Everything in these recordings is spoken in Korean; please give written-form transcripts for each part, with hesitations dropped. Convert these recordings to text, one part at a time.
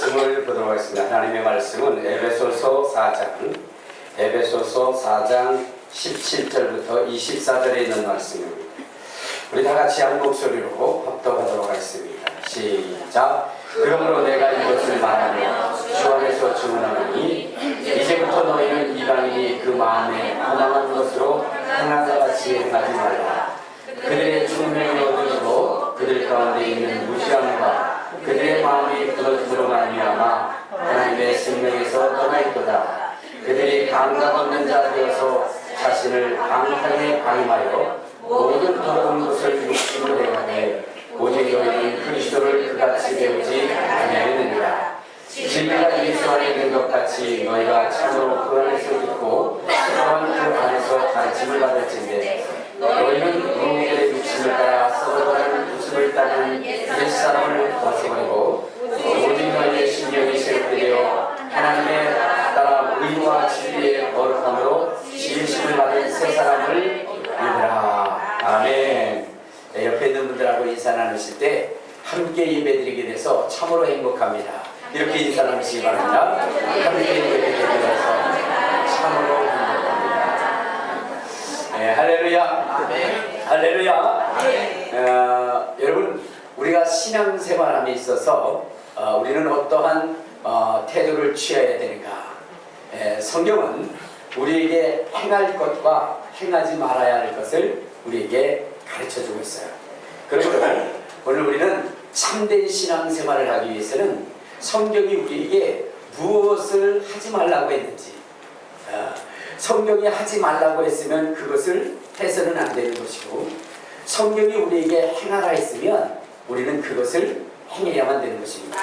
말씀을 보도록 하겠습니다. 하나님의 말씀은 에베소서 4장 17절부터 24절에 있는 말씀입니다. 우리 다 같이 한 목소리로 합독하도록 하겠습니다. 시작. 그러므로 내가 이것을 말하며 주 안에서 증언하노니 이제부터 너희는 이방인이 그 마음에 허망한 것으로 행하는 같이 행하지 말라. 그들의 충명을 얻으므로 그들 가운데 있는 무시함과 그들의 마음이 굳어짐으로 말미암아 하나님의 생명에서 떠나 있도다. 그들이 감각 없는 자 되어서 자신을 방탕에 방임하여 모든 더러운 것을 욕심으로 행하되 오직 너희는 그리스도를 그같이 배우지 아니하였느니라. 진리가 예수 안에 있는 것 같이 너희가 참으로 그 안에서 듣고 또한 그 안에서 가르침을 받을진대 너희는 무릇의 육신을 따라 썩어가는 웃음을 따르는 옛사람을 벗어버리고 오직 너희의 신령이 새롭되어 하나님의 따라 의와 진리의 거룩함으로 지으심을 받은 새 사람을 입으라. 아멘. 네, 옆에 있는 분들하고 인사 나누실 때 함께 예배드리게 돼서 참으로 행복합니다. 이렇게 인사 나누시기 바랍니다. 함께 예배드리게 돼서 참으로 행복합니다. 네, 할렐루야. 할렐루야. 여러분, 우리가 신앙생활함에 있어서 우리는 어떠한 태도를 취해야 되는가? 성경은 우리에게 행할 것과 행하지 말아야 할 것을 우리에게 가르쳐주고 있어요. 그러므로 오늘 우리는 참된 신앙생활을 하기 위해서는 성경이 우리에게 무엇을 하지 말라고 했는지, 성경이 하지 말라고 했으면 그것을 해서는 안 되는 것이고, 성경이 우리에게 행하라 했으면 우리는 그것을 행해야만 되는 것입니다.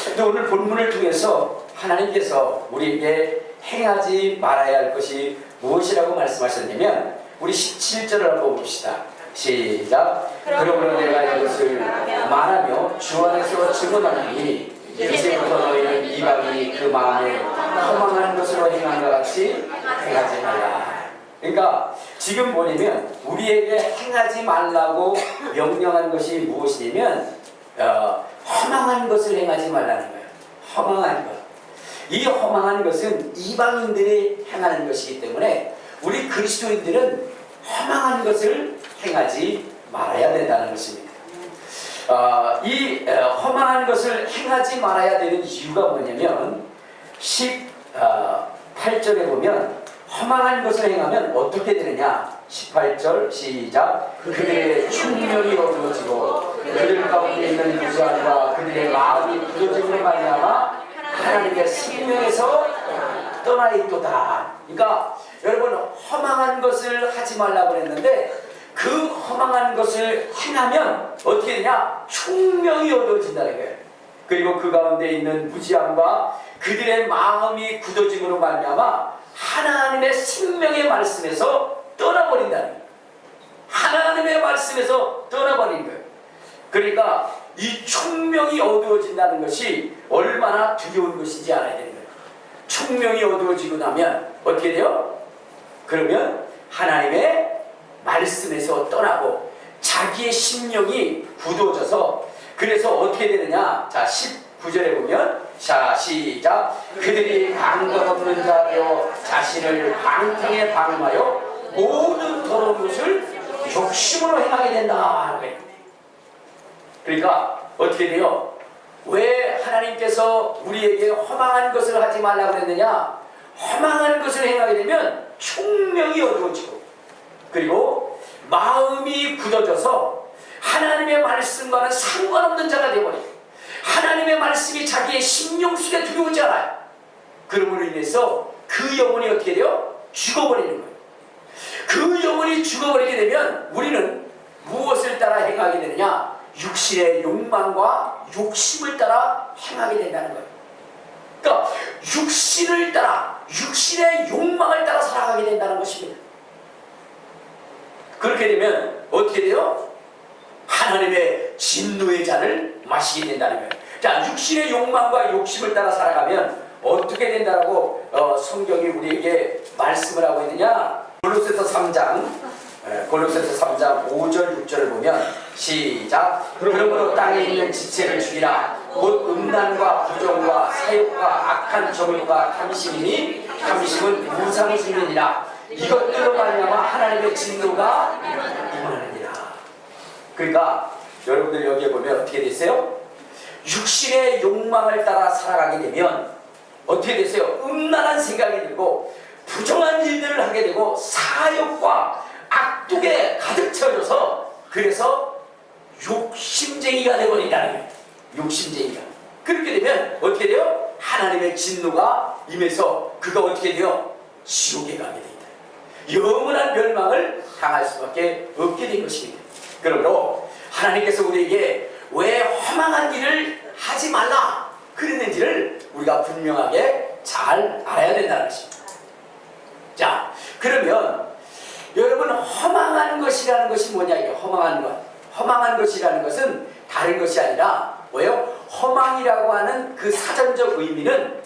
근데 오늘 본문을 통해서 하나님께서 우리에게 행하지 말아야 할 것이 무엇이라고 말씀하셨냐면, 우리 17절을 한번 봅시다. 시작. 그러므로 내가 이것을 말하며 주 안에서 증언하노니 이제부터 너희는 이방인이 그 마음에 허망한 것으로 행한 것 같이 행하지 말라. 그러니까 지금 뭐냐면 우리에게 행하지 말라고 명령한 것이 무엇이냐면 허망한 것을 행하지 말라는 거예요. 허망한 것. 이 허망한 것은 이방인들이 행하는 것이기 때문에 우리 그리스도인들은 허망한 것을 행하지 말아야 된다는 것입니다. 이 허망한 것을 행하지 말아야 되는 이유가 뭐냐면 18절에 보면 허망한 것을 행하면 어떻게 되느냐. 18절 시작. 그들의 충명이 어두워지고 그들 가운데 있는 무지함과 그들의 마음이 굳어짐으로 말미암아 하나님의 생명에서 떠나 있도다. 그러니까 여러분, 허망한 것을 하지 말라고 했는데 그 허망한 것을 행하면 어떻게 되냐? 충명이 어두워진다는 거예요. 그리고 그 가운데 있는 무지함과 그들의 마음이 굳어짐으로 말미암아 하나님의 생명의 말씀에서 떠나버린다는 거예요. 하나님의 말씀에서 떠나버린 거예요. 그러니까 이 충명이 어두워진다는 것이 얼마나 두려운 것인지 알아야 되는 거예요. 충명이 어두워지고 나면 어떻게 돼요? 그러면 하나님의 말씀에서 떠나고 자기의 심령이 굳어져서, 그래서 어떻게 되느냐. 자, 19절에 보면, 자 시작. 그들이 감각 없는 자되어 자신을 방탕에 방임하여 모든 더러운 것을 욕심으로 행하게 된다. 그러니까 어떻게 돼요? 왜 하나님께서 우리에게 허망한 것을 하지 말라고 했느냐? 허망한 것을 행하게 되면 충명이 어두워지고, 그리고 마음이 굳어져서 하나님의 말씀과는 상관없는 자가 되어버려요. 하나님의 말씀이 자기의 심령 속에 들어오지 않아요. 그러므로 인해서 그 영혼이 어떻게 돼요? 죽어버리는 거예요. 그 영혼이 죽어버리게 되면 우리는 무엇을 따라 행하게 되느냐? 육신의 욕망과 욕심을 따라 행하게 된다는 거예요. 그러니까 육신을 따라, 육신의 욕망을 따라 살아가게 된다는 것입니다. 그렇게 되면 어떻게 돼요? 하나님의 진노의 잔을 마시게 된다는 거예요. 자, 육신의 욕망과 욕심을 따라 살아가면 어떻게 된다라고 성경이 우리에게 말씀을 하고 있느냐? 골로새서 3장 골로새서 3장 5절 6절을 보면 시작. 그러므로 땅에 있는 지체를 죽이라. 곧 음란과 부정과 사욕과 악한 정욕과 탐심이니 탐심은 우상 숭배니라. 이것들로 말미암아 하나님의 진노가 임하느니라. 그러니까 여러분들 여기에 보면 어떻게 되세요? 육신의 욕망을 따라 살아가게 되면 어떻게 되세요? 음란한 생각이 들고 부정한 일들을 하게 되고 사욕과 악독에 가득 채워져서 그래서 욕심쟁이가 되어버린다는 거예요. 욕심쟁이가. 그렇게 되면 어떻게 돼요? 하나님의 진노가 임해서 그가 어떻게 돼요? 지옥에 가게 됩니다. 영원한 멸망을 당할 수밖에 없게 된 것입니다. 그러므로 하나님께서 우리에게 왜 허망한 일을 하지 말라 그랬는지를 우리가 분명하게 잘 알아야 된다는 것입니다. 자, 그러면 여러분 허망한 것이라는 것이 뭐냐? 이게 허망한 것. 허망한 것이라는 것은 다른 것이 아니라 뭐예요? 허망이라고 하는 그 사전적 의미는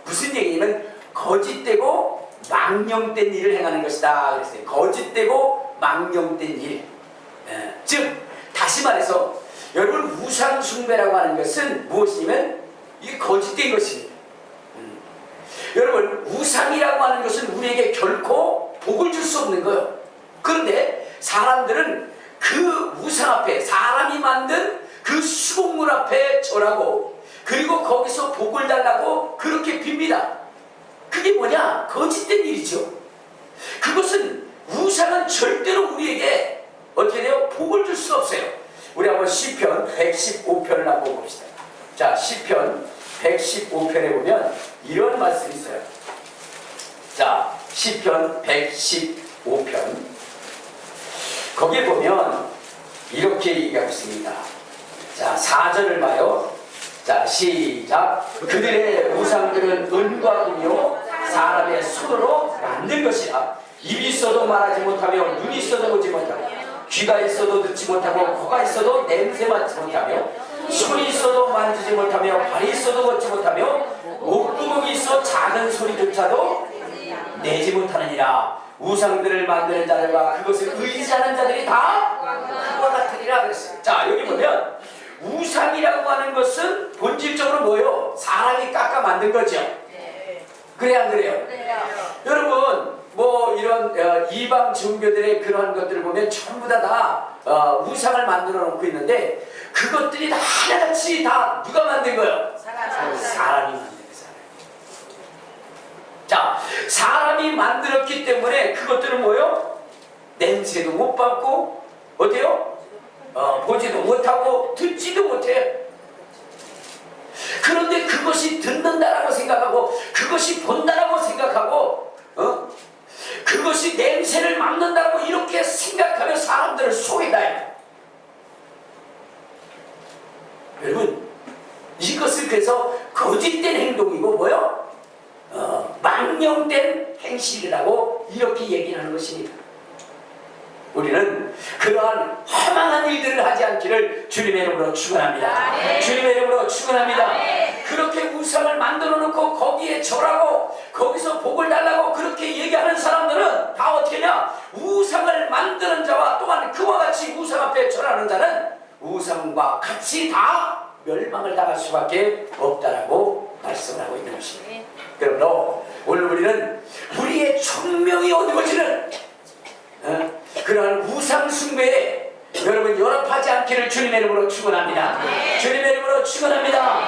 무슨 얘기냐면 거짓되고 망령된 일을 행하는 것이다 그랬어요. 거짓되고 망령된 일. 즉 다시 말해서 여러분 우상 숭배라고 하는 것은 무엇이냐면 이게 거짓된 것입니다. 여러분 우상이라고 하는 것은 우리에게 결코 복을 줄 수 없는 거예요. 그런데 사람들은 그 우상 앞에 사람이 만든 그 수공물 앞에 절하고 그리고 거기서 복을 달라고 그렇게 빕니다. 그게 뭐냐? 거짓된 일이죠. 그것은 우상은 절대로 우리에게 어떻게 돼요? 복을 줄 수 없어요. 우리 한번 시편 115편을 한번 봅시다. 자, 시편 115편에 보면 이런 말씀이 있어요. 자, 시편 115편 거기에 보면 이렇게 얘기하고 있습니다. 자, 4절을 봐요. 자, 시작. 그들의 우상들은 은과 금이요 사람의 손으로 만든 것이라. 입이 있어도 말하지 못하며 눈이 있어도 보지 못하며 귀가 있어도 듣지 못하고 코가 있어도 냄새 맡지 못하며 손이 있어도 만지지 못하며 발이 있어도 걷지 못하며 목구멍이 있어 작은 소리조차도 내지 못하느니라. 우상들을 만드는 자들과 그것을 의지하는 자들이 다 그와 같으리라 그랬어요. 자, 여기 보면 우상이라고 하는 것은 본질적으로 뭐예요? 사람이 깎아 만든 거죠. 그래 안 그래요? 여러분 뭐 이런 이방 종교들의 그러한 것들을 보면 전부 다 우상을 만들어 놓고 있는데 그것들이 다 하나같이 다 누가 만든 거예요? 사람이 만든 거예요. 자, 사람이 만들었기 때문에 그것들은 뭐예요? 냄새도 못 맡고 어때요? 보지도 못하고 듣지도 못해요. 그런데 그것이 듣는다라고 생각하고 그것이 본다라고 생각하고 그것이 냄새를 맡는다고 이렇게 생각하며 사람들을 속이다요. 여러분 이것을 그래서 거짓된 행동이고 뭐요? 망령된 행실이라고 이렇게 얘기하는 것입니다. 우리는 그러한 허망한 일들을 하지 않기를 주님의 이름으로 축원합니다. 주님의 이름으로 축원합니다. 그렇게 우상을 만들어 놓고 거기에 절하고 거기서 복을 달라고 그렇게 얘기하는 사람들은 다 어떻게 하냐? 우상을 만드는 자와 또한 그와 같이 우상 앞에 절하는 자는 우상과 같이 다 멸망을 당할 수밖에 없다라고 말씀을 하고 있는 것입니다. 그러므로 오늘 우리는 우리의 총명이 어두워지는 그러한 우상 숭배에 여러분 연합하지 않기를 주님의 이름으로 축원합니다. 주님의 이름으로 축원합니다.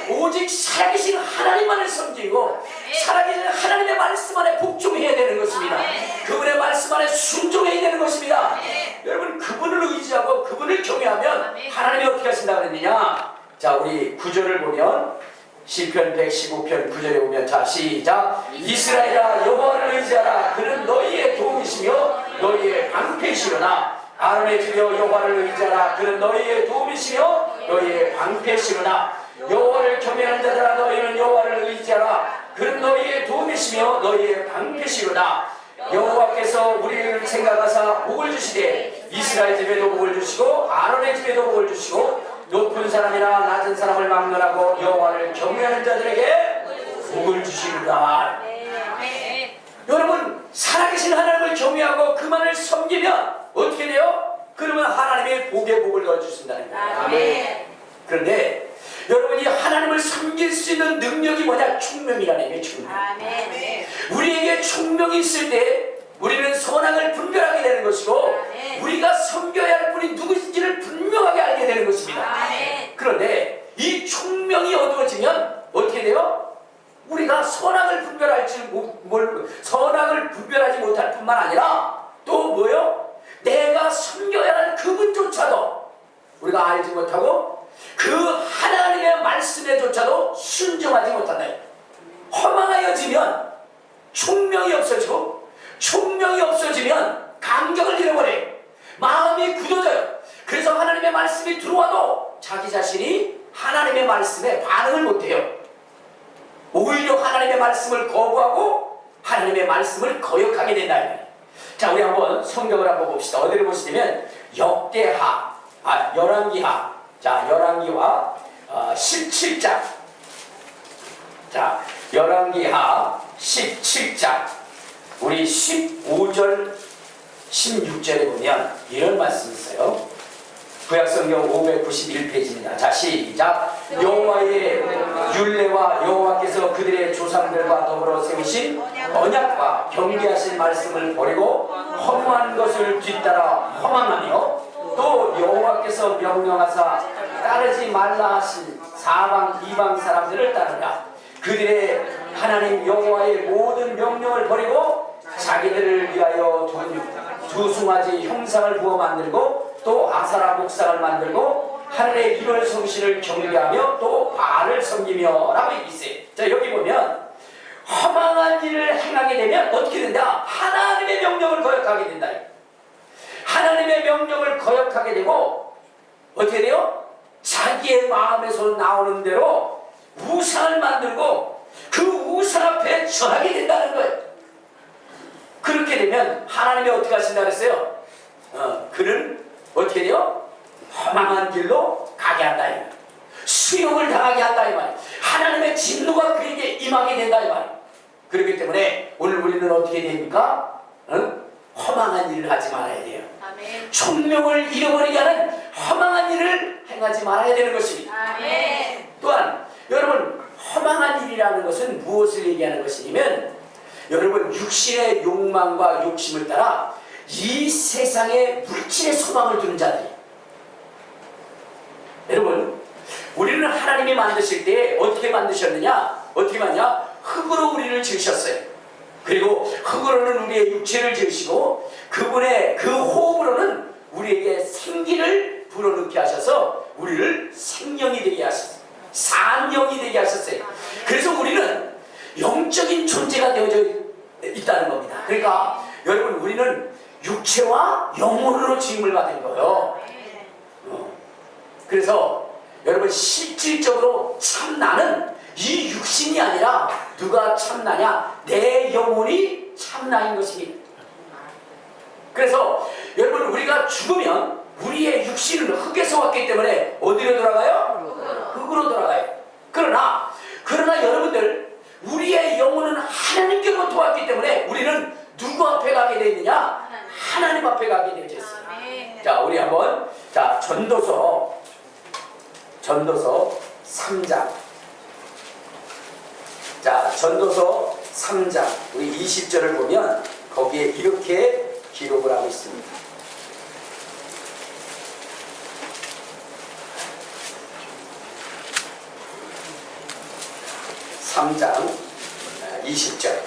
오직 살아계신 하나님만을 섬기고 살아계신 하나님의 말씀 안에 복종해야 되는 것입니다. 그분의 말씀 안에 순종해야 되는 것입니다. 여러분 그분을 의지하고 그분을 경외하면 하나님이 어떻게 하신다고 그랬느냐? 자, 우리 9절을 보면 시편 115편 9절에 보면 자 시작. 이스라엘아 여호와를 의지하라. 그는 너희의 도움이시며 너희의 방패시로나. 아론의 집여 여호와를 의지하라. 그는 너희의 도움이시며 너희의 방패시로나. 여호와를 경외하는 자들아 너희는 여호와를 의지하라. 그는 너희의 도움이시며 너희의 방패시로나. 여호와께서 우리를 생각하사 복을 주시되 이스라엘 집에도 복을 주시고 아론의 집에도 복을 주시고 높은 사람이나 낮은 사람을 막론하고 여호와를 경외하는 자들에게 복을 주시리라. 여러분 살아계신 하나님을 경외하고 그만을 섬기면 도와주신다는 거예요. 아멘. 그런데 여러분이 하나님을 섬길 수 있는 능력이 뭐냐? 총명이라는 게 총명. 아멘. 우리에게 총명이 있을 때 우리는 선악을 분별하게 되는 것이고 아멘. 우리가 섬겨야 할 분이 누구인지를 분명하게 알게 되는 것입니다. 아멘. 그런데 이 총명이 어두워지면 어떻게 돼요? 우리가 선악을 분별하지 못할 뿐만 아니라 또 뭐요? 내가 섬겨야 할 그분조차도 우리가 알지 못하고 그 하나님의 말씀에조차도 순종하지 못한다. 허망하여지면 총명이 없어지고 총명이 없어지면 감격을 잃어버려요. 마음이 굳어져요. 그래서 하나님의 말씀이 들어와도 자기 자신이 하나님의 말씀에 반응을 못해요. 오히려 하나님의 말씀을 거부하고 하나님의 말씀을 거역하게 된다. 자, 우리 한번 성경을 한번 봅시다. 어디를 보시냐면 열왕기하. 자, 열왕기하 17장. 자, 열왕기하 17장. 우리 15절 16절에 보면 이런 말씀이 있어요. 구약성경 591페이지입니다. 자, 시작. 여호와의 율례와 여호와께서 그들의 조상들과 더불어 세우신 언약과 경계하신 말씀을 버리고 허무한 것을 뒤따라 허망하며 또 여호와께서 명령하사 따르지 말라 하신 사방 이방 사람들을 따르라. 그들의 하나님 여호와의 모든 명령을 버리고 자기들을 위하여 두 숭아지 형상을 부어 만들고 또 아사라 목상을 만들고 하늘의 일월 성신을 경배하며 또 바알을 섬기며 라고 있어요. 자, 여기 보면 허망한 일을 행하게 되면 어떻게 된다? 하나님의 명령을 거역하게 된다. 하나님의 명령을 거역하게 되고 어떻게 돼요? 자기의 마음에서 나오는 대로 우상을 만들고 그 우상 앞에 절하게 된다는 거예요. 그렇게 되면 하나님이 어떻게 하신다 그랬어요? 그는 어떻게 돼요? 허망한 길로 가게 한다 이 말. 수욕을 당하게 한다 이 말. 하나님의 진노가 그에게 임하게 된다 이 말. 그렇기 때문에 오늘 우리는 어떻게 됩니까? 허망한 일을 하지 말아야 돼요. 아멘. 총명을 잃어버리게 하는 허망한 일을 행하지 말아야 되는 것입니다. 아멘. 또한 여러분, 허망한 일이라는 것은 무엇을 얘기하는 것이냐면 여러분, 육신의 욕망과 욕심을 따라 이 세상에 물질의 소망을 두는 자들이. 여러분, 우리는 하나님이 만드실 때 어떻게 만드셨느냐? 어떻게 만드냐? 흙으로 우리를 지으셨어요. 그리고 흙으로는 우리의 육체를 지으시고 그분의 그 호흡으로는 우리에게 생기를 불어넣게 하셔서 우리를 생명이 되게 하셨어요. 산영이 되게 하셨어요. 그래서 우리는 영적인 존재가 되어져 있다는 겁니다. 그러니까 여러분, 우리는 육체와 영혼으로 지음을 받은 거예요. 그래서 여러분, 실질적으로 참나는 이 육신이 아니라 누가 참나냐? 내 영혼이 참나인 것입니다. 그래서 여러분, 우리가 죽으면 우리의 육신은 흙에서 왔기 때문에 어디로 돌아가요? 흙으로 돌아가요. 그러나 여러분들, 우리의 영혼은 하나님께로부터 왔기 때문에 우리는 누구 앞에 가게 되어 있느냐? 하나님 앞에 가게 되어 있어요. 자, 우리 한번 전도서 3장. 자, 전도서 3장 우리 20절을 보면 거기에 이렇게 기록을 하고 있습니다. (3장) 20절.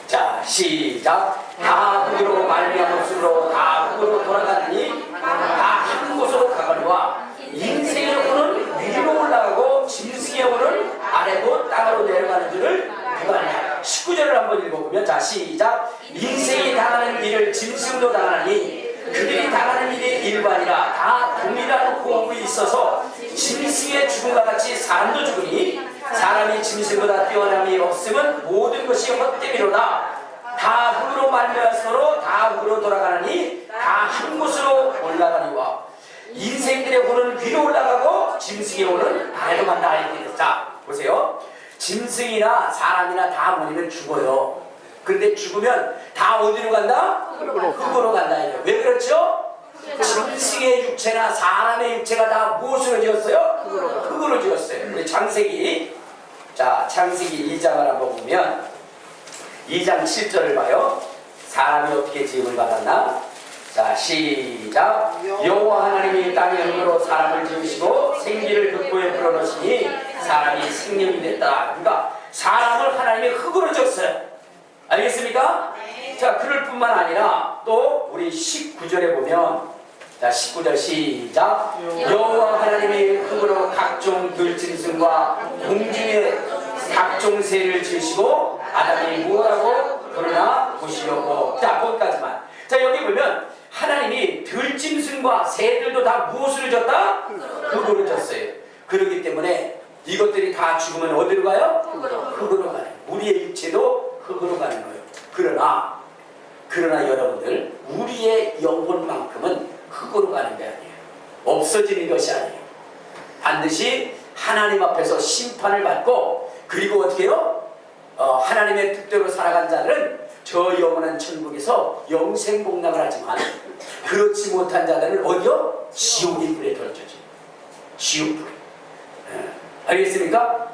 자, 시작. 다 흙으로 말미암은 것으로 다 흙으로 돌아가니 다 한 곳으로 가거니와 인생의 혼은 위로 올라가고 짐승의 혼은 아래로 땅으로 내려가는 줄을 누가 아냐. 19절을 한번 읽어보면, 자, 시작. 인생이 당하는 일을 짐승도 당하니 그들이 당하는 일이 일반이라 다 동일한 호흡이 있어서 짐승의 죽음과 같이 사람도 죽으니 사람이 짐승보다 뛰어남이 없음은 모든 것이 헛되미로다. 다 흙으로 말미암았으므로 다 흙으로 돌아가니 다 한 곳으로 올라가니와 인생들의 혼은 위로 올라가고 짐승의 혼은 아래로 간다. 자, 보세요. 짐승이나 사람이나 다 모이면 죽어요. 그런데 죽으면 다 어디로 간다? 흙으로 간다. 왜 그렇죠? 짐승의 육체나 사람의 육체가 다 무엇으로 지었어요? 흙으로 지었어요. 우리 창세기, 자 창세기 2장을 한번 보면 2장 7절을 봐요. 사람이 어떻게 지음을 받았나? 자 시작. 여호와 하나님이 땅의 흙으로 사람을 지으시고 생기를 흙부에 불어넣으시니 사람이 생명이 됐다. 그러니까 사람을 하나님이 흙으로 지었어요. 알겠습니까? 자 그럴 뿐만 아니라 또 우리 19절에 보면, 자 19절 시작. 여호와 하나님이 흙으로 각종 들짐승과 공중의 각종 새를 지으시고 아담이 무엇하고 그러나 보시려고. 자 거기까지만. 자 여기 보면 하나님이 들짐승과 새들도 다 무엇으로 졌다? 흙으로 졌어요. 그렇기 때문에 이것들이 다 죽으면 어디로 가요? 흙으로 가요. 우리의 육체도 흙으로 가는 거예요. 그러나 여러분들, 우리의 영혼만큼은 흙으로 가는 게 아니에요. 없어지는 것이 아니에요. 반드시 하나님 앞에서 심판을 받고, 그리고 어떻게 해요? 하나님의 뜻대로 살아간 자들은 저 영원한 천국에서 영생복락을 하지만, 그렇지 못한 자들은 어디요? 지옥의 불에 던져져요. 지옥불. 알겠습니까?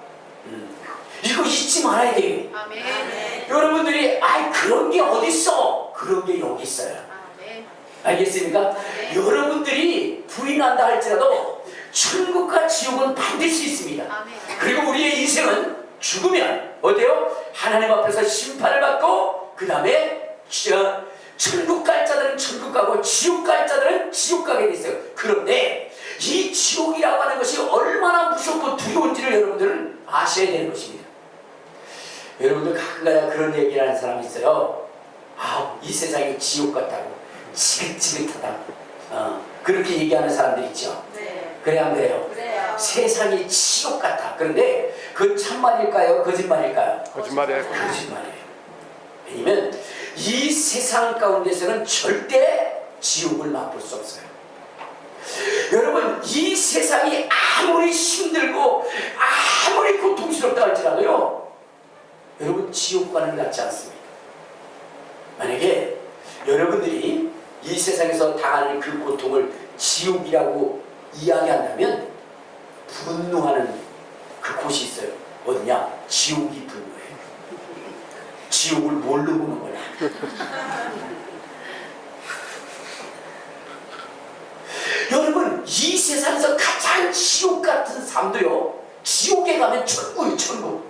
이거 잊지 말아야 돼요. 아멘. 여러분들이 그런 게 어딨어? 그런 게 여기 있어요. 아멘. 알겠습니까? 네. 여러분들이 불이 난다 할지라도 천국과 지옥은 반드시 있습니다. 아멘. 그리고 우리의 인생은 죽으면 어때요? 하나님 앞에서 심판을 받고, 그 다음에 천국 갈 자들은 천국 가고 지옥 갈 자들은 지옥 가게 돼 있어요. 그런데 이 지옥이라고 하는 것이 얼마나 무섭고 두려운지를 여러분들은 아셔야 되는 것입니다. 여러분들 가끔가다 그런 얘기를 하는 사람이 있어요. 이 세상이 지옥 같다고, 지긋지긋하다고, 그렇게 얘기하는 사람들 있죠. 네. 그래 안 그래요? 그래요. 세상이 지옥 같아. 그런데 그건 참말일까요? 거짓말일까요? 거짓말이에요. 거짓말이에요. 왜냐면 이 세상 가운데서는 절대 지옥을 맛볼 수 없어요. 여러분, 이 세상이 아무리 힘들고 아무리 고통스럽다 할지라도요, 여러분 지옥과는 같지 않습니다. 만약에 여러분들이 이 세상에서 당하는 그 고통을 지옥이라고 이야기한다면 분노하는 그 곳이 있어요. 어디냐? 지옥이 분노해요. 지옥을 뭘로 보는 거냐? 여러분, 이 세상에서 가장 지옥 같은 삶도요, 지옥에 가면 천국이에요. 천국.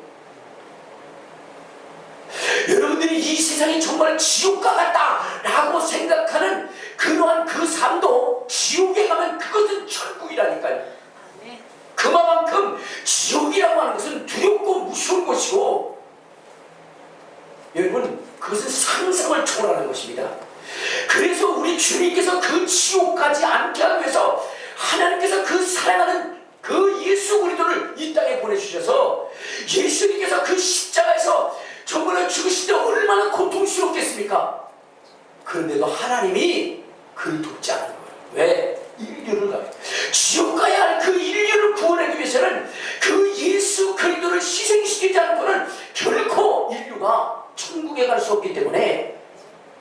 여러분들이 이 세상이 정말 지옥과 같다라고 생각하는 그러한 그 삶도 지옥에 가면 그것은 천국이라니까요. 아멘. 그만큼 지옥이라고 하는 것은 두렵고 무서운 것이고, 여러분 그것은 상상을 초월하는 것입니다. 그래서 우리 주님께서 그 지옥 가지 않게 하기 위해서 하나님께서 그 사랑하는 그 예수 그리스도를 이 땅에 보내주셔서, 예수님께서 그 십자가에서 정말 죽으실 때 얼마나 고통스럽겠습니까? 그런데도 하나님이 그를 돕지 않은 거예요. 왜? 인류를 가요. 지옥 가야 할 그 인류를 구원하기 위해서는 그 예수 그리스도를 희생시키지 않고는 결코 인류가 천국에 갈 수 없기 때문에,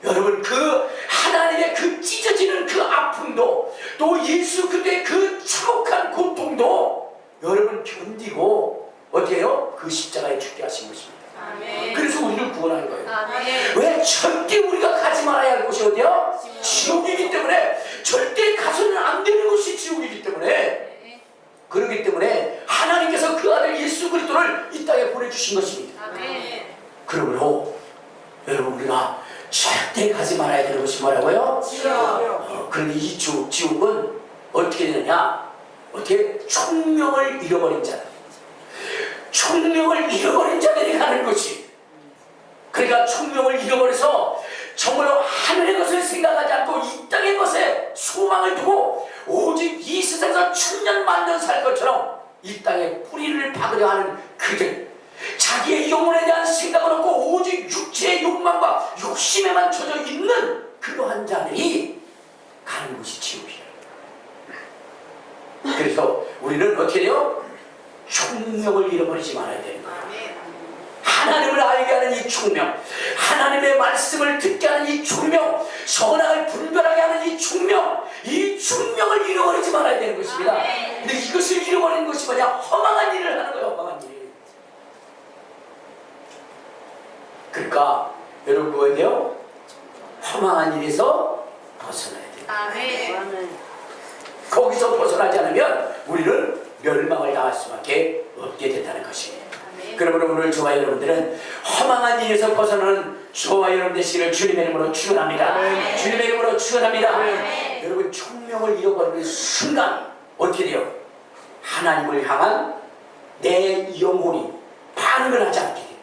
여러분 그 하나님의 그 찢어지는 그 아픔도, 또 예수 그리스도의 그 참혹한 고통도 여러분 견디고 어떻게 해요? 그 십자가에 죽게 하신 것입니다. 아멘. 그래서 우리를 구원하는 거예요. 아멘. 왜? 절대 우리가 가지 말아야 할 곳이 어디야? 지옥이기 때문에, 절대 가서는 안 되는 곳이 지옥이기 때문에, 네. 그렇기 때문에 하나님께서 그 아들 예수 그리스도를 이 땅에 보내주신 것입니다. 아멘. 그러므로 여러분, 우리가 절대 가지 말아야 되는 것이 뭐라고요? 지옥. 그런데 이 지옥은 어떻게 되느냐? 어떻게? 총명을 잃어버린 자들, 총명을 잃어버린 자들이 가는 것이. 그러니까 총명을 잃어버려서 정말로 하늘의 것을 생각하지 않고 이 땅의 것에 소망을 두고 오직 이 세상에서 천년 만년 살 것처럼 이 땅에 뿌리를 박으려 하는 그들, 자기의 영혼에 대한 생각을 없고 오직 육체의 욕망과 욕심에만 젖어 있는 그러한 자들이 가는 곳이 지옥이에요. 그래서 우리는 어떻게 돼요? 총명을 잃어버리지 말아야 되는 거예요. 아멘. 하나님을 알게 하는 이 총명, 하나님의 말씀을 듣게 하는 하는 이 총명, 선악을 분별하게 하는 이 총명을 잃어버리지 말아야 되는 것입니다. 근데 이것을 잃어버리는 것이 뭐냐? 허망한 일을 하는 거예요. 허망한 일. 그러니까 여러분 뭐해야 돼요? 허망한 일에서 벗어나야 돼요. 아멘. 거기서 벗어나지 않으면 우리는 멸망을 당할 수밖에 없게 된다는 것입니다. 그러므로 오늘 저와 여러분들은 허망한 일에서 벗어나는 저와 여러분 되시기를 주님의 이름으로 축원합니다. 주님의 이름으로 축원합니다. 여러분 총명을 잃어버리는 순간 어떻게 돼요? 하나님을 향한 내 영혼이 반응을 하지 않게 돼요.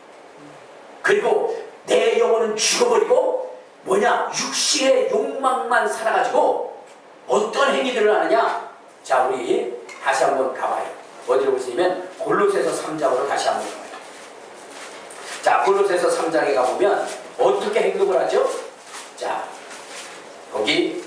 그리고 내 영혼은 죽어버리고 뭐냐? 육신의 욕망만 살아가지고 어떤 행위들을 하느냐? 자, 우리 다시 한번 가봐요. 어디로 보시냐면 골로새서 3장으로 다시 한번 가봐요. 자, 골로새서 3장에 가보면 어떻게 행동을 하죠? 자, 거기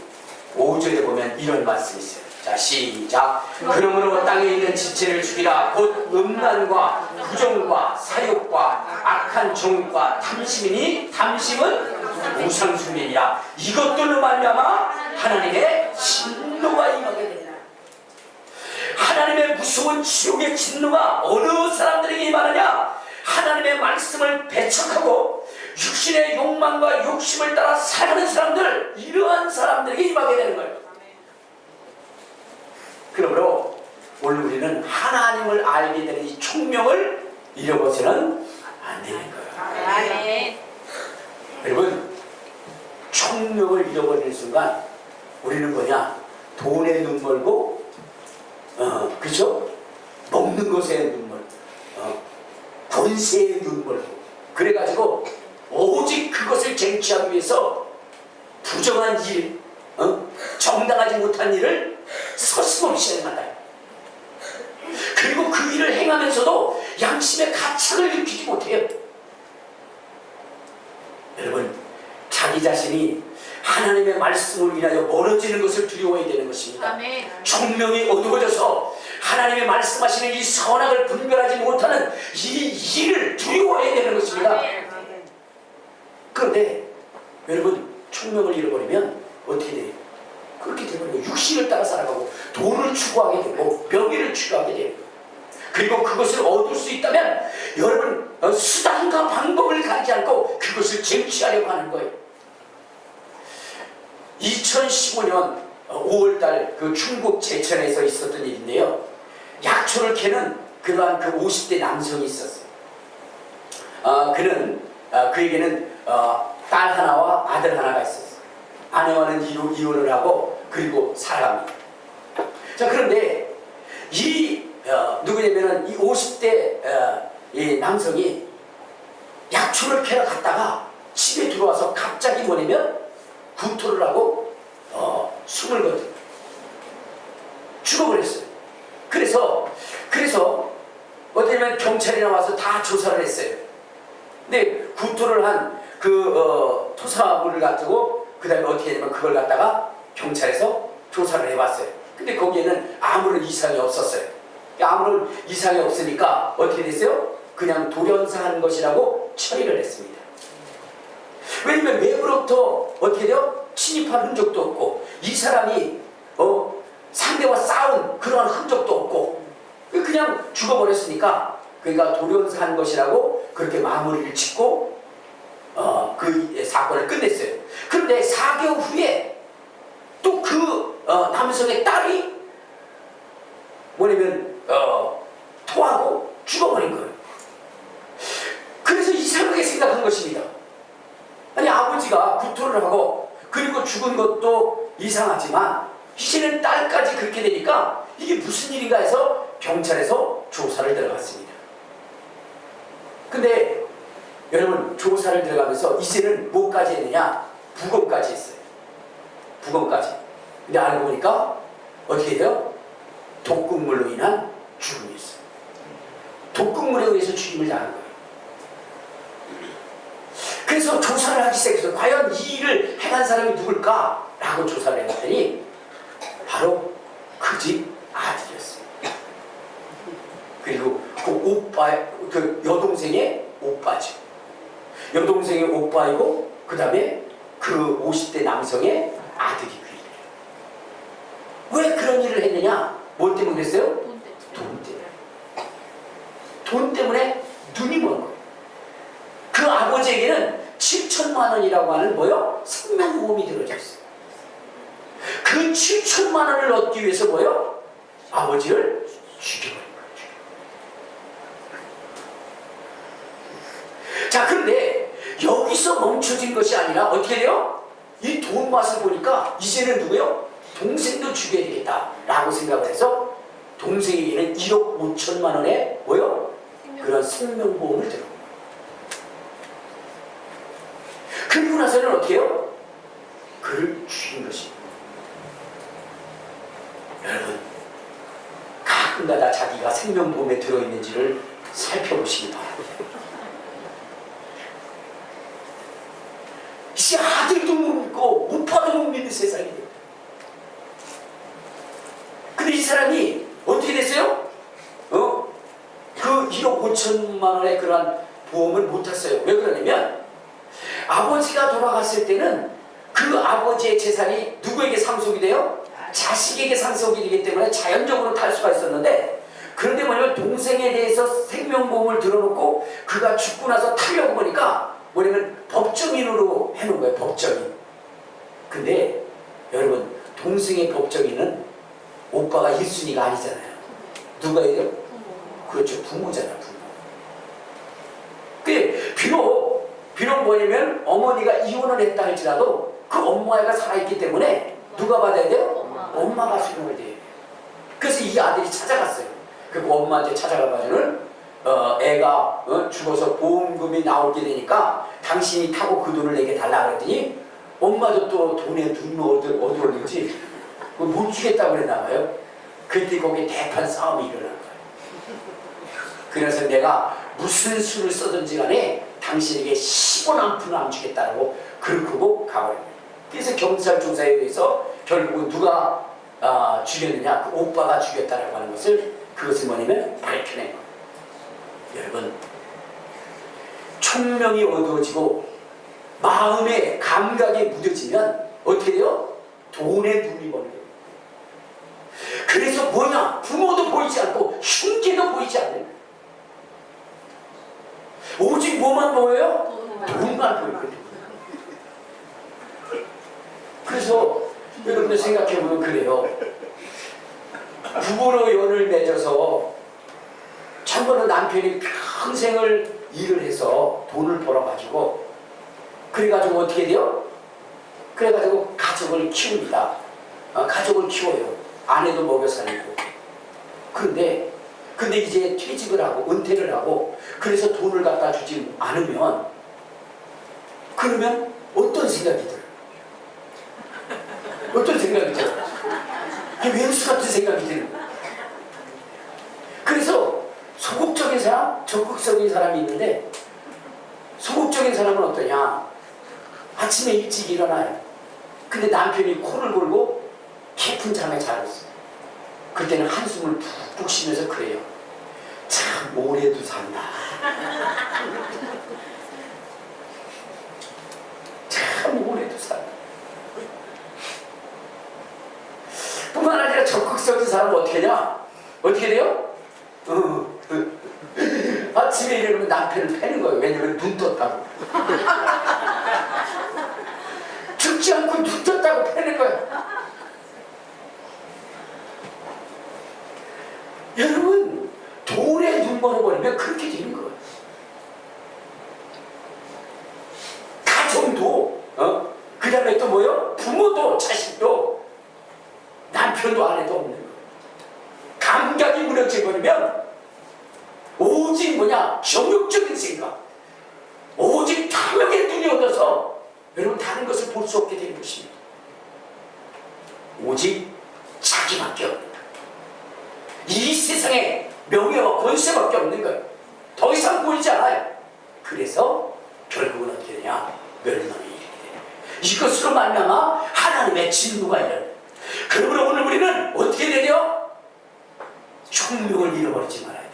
5절에 보면 이런 말씀이 있어요. 자, 시작. 그러므로 땅에 있는 지체를 죽이라. 곧 음란과 부정과 사욕과 악한 정욕과 탐심이니 탐심은 우상숭배이라. 이것들로 말미암아 하나님의 진노가 임하게 되리라. 하나님의 무서운 지옥의 진노가 어느 사람들에게 임하느냐? 하나님의 말씀을 배척하고 육신의 욕망과 욕심을 따라 살아가는 사람들, 이러한 사람들에게 임하게 되는 거예요. 그러므로 오늘 우리는 하나님을 알게 되는 이 총명을 잃어버리는 안 되는 거예요. 아멘. 여러분, 총명을 잃어버리는 순간 우리는 뭐냐? 돈에 눈 멀고, 그죠? 먹는 것에 눈 멀고, 권세에 눈 멀고, 그래가지고 오직 그것을 쟁취하기 위해서 부정한 일, 정당하지 못한 일을 서슴없이 행한다. 그리고 그 일을 행하면서도 양심의 가책을 느끼지 못해요. 여러분, 자기 자신이 하나님의 말씀을 인하여 멀어지는 것을 두려워해야 되는 것입니다. 아멘. 총명이 어두워져서 하나님의 말씀하시는 이 선악을 분별하지 못하는 이 일을 두려워해야 되는 것입니다. 아멘. 그런데 여러분, 총명을 잃어버리면 어떻게 돼요? 그렇게 되면 육신을 따라 살아가고 돈을 추구하게 되고 명예를 추구하게 돼요. 그리고 그것을 얻을 수 있다면 여러분 수단과 방법을 가리지 않고 그것을 쟁취하려고 하는 거예요. 2015년 5월달 그 충북 제천에서 있었던 일인데요. 약초를 캐는 그러한 그 50대 남성이 있었어요. 그에게는 딸 하나와 아들 하나가 있었어요. 아내와는 이혼을 하고 그리고 살아갑니다. 자, 그런데 누구냐면은 이 50대 이 남성이 약초를 캐러 갔다가 집에 들어와서 갑자기 뭐냐면 구토를 하고 숨을 거둬 죽어버렸어요. 그래서 어쩌면 경찰이 나와서 다 조사를 했어요. 근데 구토를 한 그 토사물을 가지고 그 다음에 어떻게 되냐면 그걸 갖다가 경찰에서 조사를 해봤어요. 근데 거기에는 아무런 이상이 없었어요. 아무런 이상이 없으니까 어떻게 됐어요? 그냥 돌연사한 것이라고 처리를 했습니다. 왜냐면 외부로부터 어떻게 돼요? 침입한 흔적도 없고 이 사람이 상대와 싸운 그러한 흔적도 없고 그냥 죽어버렸으니까 그러니까 돌연사한 것이라고 그렇게 마무리를 짓고 그 사건을 끝냈어요. 그런데 4개월 후에 또 그 남성의 딸이 뭐냐면 토하고 죽어버린 거예요. 그래서 이상하게 생각한 것입니다. 아니, 아버지가 구토를 하고 그리고 죽은 것도 이상하지만 이제는 딸까지 그렇게 되니까 이게 무슨 일인가 해서 경찰에서 조사를 들어갔습니다. 근데 여러분, 조사를 들어가면서 이제는 뭐까지 했느냐? 부검까지 했어요. 부검까지. 근데 알고 보니까 어떻게 돼요? 독극물로 인한 죽음이었어요. 독극물에 의해서 죽임을 당한 거예요. 그래서 조사를 하기 시작해서 과연 이 일을 행한 사람이 누굴까? 라고 조사를 해봤더니 바로 그 집 아들이었어요. 그리고 그 여동생의 오빠죠. 여동생의 오빠이고 그 다음에 그 그 50대 남성의 아들이 그 일이에요. 왜 그런 일을 했느냐? 뭐 때문에 그랬어요? 돈 때문에. 돈 때문에 눈이 먼 거예요. 그 아버지에게는 7천만 원이라고 하는 뭐요? 생명보험이 들어져 있어요. 그 7천만 원을 얻기 위해서 뭐요? 아버지를 죽여버린 거예요. 자, 그런데 여기서 멈춰진 것이 아니라 어떻게 돼요? 이 돈 맛을 보니까 이제는 누구요? 동생도 죽여야 되겠다 라고 생각을 해서 동생에게는 1억 5천만 원의 뭐요? 그런 생명보험을 들어. 그리고 나서는 어떻게 해요? 그를 죽인 것입니다. 여러분, 가끔가다 자기가 생명보험에 들어있는지를 살펴보시기 바랍니다. 이제 아들도 못 믿고 오빠도 못 믿는 세상이에요. 근데 이 사람이 어떻게 됐어요? 그 1억 5천만 원의 그러한 보험을 못 탔어요. 왜 그러냐면 아버지가 돌아갔을 때는 그 아버지의 재산이 누구에게 상속이 돼요? 자식에게 상속이 되기 때문에 자연적으로 탈 수가 있었는데, 그런데 뭐냐면 동생에 대해서 생명보험을 들어놓고 그가 죽고 나서 타려고 보니까 뭐냐면 법정인으로 해놓은 거예요. 법정인. 근데 여러분, 동생의 법정인은 오빠가 1순위가 아니잖아요. 누가 해요? 그렇죠. 부모잖아요. 부모. 근데 비록 뭐냐면 어머니가 이혼을 했다 할지라도 그 엄마가 살아있기 때문에 누가 받아야 돼요? 엄마가 수령을 돼요. 그래서 이 아들이 찾아갔어요. 그 엄마한테 찾아가가지고는 애가 죽어서 보험금이 나오게 되니까 당신이 타고 그 돈을 내게 달라 그랬더니 엄마도 또 돈에 눈을 얻어올는지 못 주겠다고 그랬나 봐요. 그때 거기에 대판 싸움이 일어난 거예요. 그래서 내가 무슨 수를 써든지 간에 당신에게 10원 한 푼을 안 주겠다고 그러고 가버려요. 그래서 경찰 조사에 의해서 결국은 누가 죽였느냐? 그 오빠가 죽였다라고 하는 것을, 그것을 뭐냐면 밝혀낸 거예요. 여러분, 총명이 어두워지고 마음의 감각이 무뎌지면 어떻게 돼요? 돈에 눈이 멀어요. 그래서 뭐냐? 부모도 보이지 않고 흉계도 보이지 않는 거예요. 오직 뭐만 보여요? 돈만 보이거든요. 그래서 여러분들 생각해보면 그래요. 부부로 연을 맺어서 참고로 남편이 평생을 일을 해서 돈을 벌어가지고 그래가지고 어떻게 돼요? 그래가지고 가족을 키웁니다. 가족을 키워요. 아내도 먹여 살리고. 근데 이제 퇴직을 하고 은퇴를 하고 그래서 돈을 갖다 주지 않으면, 그러면 어떤 생각이 들어요? 어떤 생각이 들어요? 왼수 같은 생각이 드는 거예요. 그래서 소극적인 사람, 적극적인 사람이 있는데, 소극적인 사람은 어떠냐? 아침에 일찍 일어나요. 근데 남편이 코를 골고 깊은 잠에 자고 있어요. 그때는 한숨을 푹푹 쉬면서 그래요. 참 오래도 산다. 참 오래도 산다. 뿐만 아니라 적극적인 사람은 어떻게 하냐? 어떻게 돼요? 아침에 일어나면 남편을 패는 거예요. 왜냐면 눈 떴다고. 죽지 않고 눈 떴다고 패는 거예요. 여러분, 돈에 눈 멀어버리면 그렇게 되는 거예요. 가정도, 그 다음에 또 뭐요? 부모도, 자식도, 남편도 아내도 없는 거예요. 감각이 무너져버리면 오직 뭐냐? 정욕적인 생각, 오직 탐욕에 눈이 얻어서 여러분 다른 것을 볼 수 없게 되는 것입니다. 오직 자기밖에 없는 거예요. 이 세상에 명예와 권세밖에 없는 거예요. 더 이상 보이지 않아요. 그래서 결국은 어떻게 되냐? 멸망에 이르게 되는 거예요. 이것으로 말미암아 하나님의 진노가 일어나요. 그러므로 오늘 우리는 어떻게 되죠? 총명을 잃어버리지 말아야 돼요.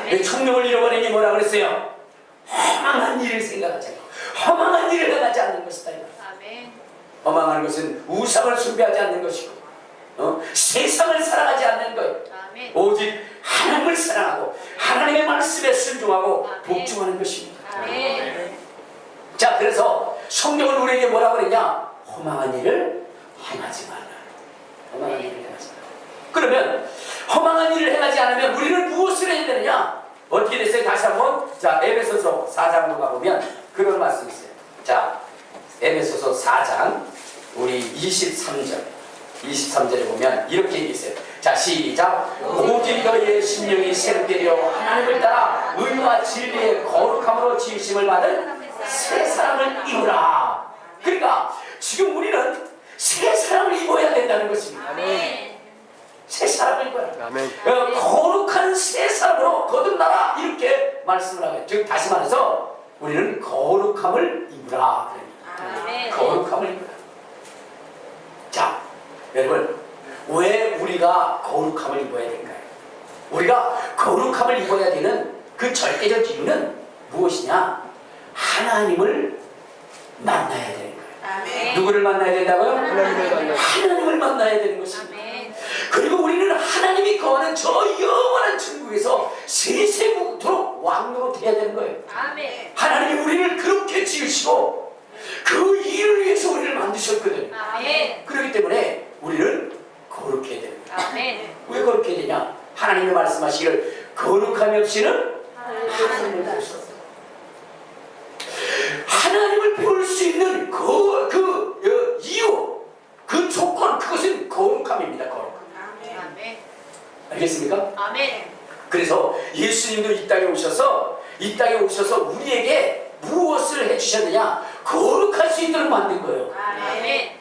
왜 총명을 잃어버리니 뭐라 그랬어요? 허망한 일을 생각하지 않고 허망한 일을 행하지 않는 것이다. 아멘. 허망한 것은 우상을 숭배하지 않는 것이고 세상을 사랑하지 않는 것, 아멘. 오직 하나님을 사랑하고 하나님의 말씀에 순종하고 아멘. 복종하는 것입니다. 아멘. 자, 그래서 성경은 우리에게 뭐라고 그랬냐? 허망한 일을 행하지 말라. 허망한 일을 행하지 말라. 그러면 허망한 일을 행하지 않으면 우리는 무엇을 해야 되느냐? 어떻게 됐어요? 다시 한번 자, 에베소서 4장으로 가보면 그런 말씀이 있어요. 자, 에베소서 4장 우리 23절에 보면 이렇게 얘기했어요. 자, 시작. 오직 너희의 심령이 새롭게 되어 하나님을 따라 의와 진리의 거룩함으로 지으심을 받은 새 사람을 입으라. 그러니까 지금 우리는 새 사람을 입어야 된다는 것입니다. 아멘. 새 사람을 입어야 돼. 아멘. 거룩한 새 사람으로 거듭나라, 이렇게 말씀을 하고요. 즉 다시 말해서 우리는 거룩함을 입으라. 아멘. 거룩함을 입으라. 자, 여러분, 왜 우리가 거룩함을 입어야 될까요? 우리가 거룩함을 입어야 되는 그 절대적 이유는 무엇이냐? 하나님을 만나야 되는 거예요. 아멘. 누구를 만나야 된다고요? 하나님을 만나야 하나님을 만나야 되는 것입니다. 아멘. 그리고 우리는 하나님이 거하는 저 영원한 천국에서 세세무토록 왕노릇 해야 되는 거예요. 아멘. 하나님이 우리를 그렇게 지으시고 그 일을 위해서 우리를 만드셨거든요. 아멘. 그렇기 때문에 우리는 거룩해야 되는 거예요. 아멘. 왜 거룩해야 되냐? 하나님이 말씀하시기를 거룩함이 없이는 하나님을 볼 수 없다. 하나님을 볼 수 있는 이유, 그 조건, 그것은 거룩함입니다. 거룩함. 아멘. 알겠습니까? 아멘. 그래서 예수님도 이 땅에 오셔서 우리에게 무엇을 해주셨느냐? 거룩할 수 있도록 만든 거예요. 아멘.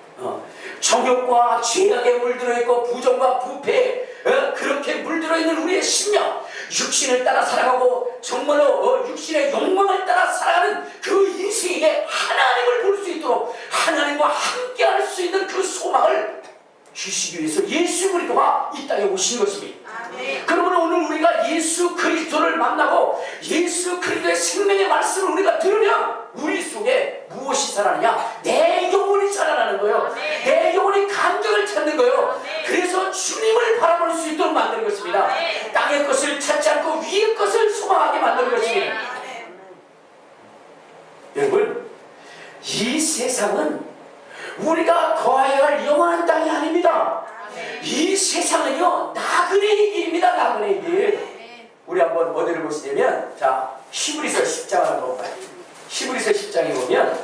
정욕과 죄악에 물들어 있고 부정과 부패, 그렇게 물들어 있는 우리의 심령, 육신을 따라 살아가고 정말로 육신의 욕망을 따라 살아가는 그 인생에게 하나님을 볼 수 있도록 하나님과 함께 할 수 있는 그 소망을 주시기 위해서 예수 그리스도가 이 땅에 오신 것입니다. 아멘. 그러면 오늘 우리가 예수 그리스도를 만나고 예수 그리스도의 생명의 말씀을 우리가 들으면 우리 속에 무엇이 살아나냐? 내 영혼이 살아나는 거예요. 아멘. 내 영혼이 감격을 찾는 거예요. 아멘. 그래서 주님을 바라볼 수 있도록 만드는 것입니다. 아멘. 땅의 것을 찾지 않고 위의 것을 소망하게 만드는 것입니다. 여러분, 이 세상은 우리가 거하여야 할 영원한 땅이 아닙니다. 이 세상은요, 나그네의 길입니다. 나그네의 길. 우리 한번 어디를 보시냐면, 자, 히브리서 10장을 한번 봐요. 히브리서 10장에 보면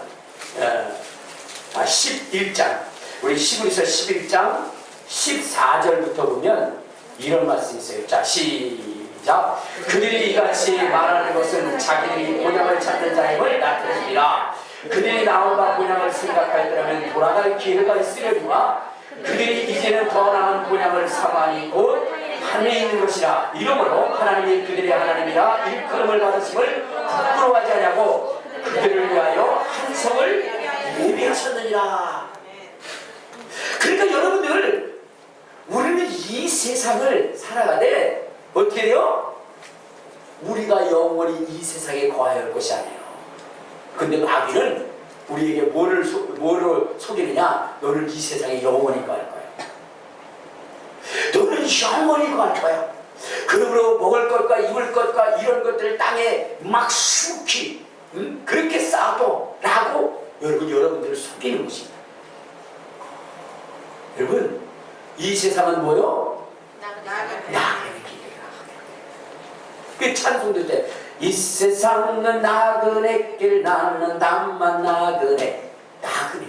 11장, 우리 히브리서 11장 14절부터 보면 이런 말씀이 있어요. 자, 시작. 그들이 이같이 말하는 것은 자기들이 본향을 찾는 자임을 나타냅니다. 그들이 나오가 본향을 생각하였더라면 돌아갈 기회가 있으려니와 그들이 이제는 더 나은 본향을 삼아니 곧 하늘에 있는 것이라. 이러므로 하나님이 그들의 하나님이라 일컬음을 받으심을 부끄러워하지 않냐고 그들을 위하여 한 성을 예비하셨느니라. 그러니까 여러분들, 우리는 이 세상을 살아가되 어떻게 돼요? 우리가 영원히 이 세상에 거하여 할 것이 아니에요. 근데 마귀는 우리에게 뭐를 속이느냐? 너는 이 세상에 영원히 거할 거야. 너는 영원히 거할 거야. 그러므로 먹을 것과 입을 것과 이런 것들을 땅에 막 수북히 그렇게 쌓아도 라고 여러분들을 속이는 것입니다. 여러분, 이 세상은 뭐요? 나그네 길이라. 그 찬송도 때 이 세상은 나그네 길 나는 담만 나그네. 나그네.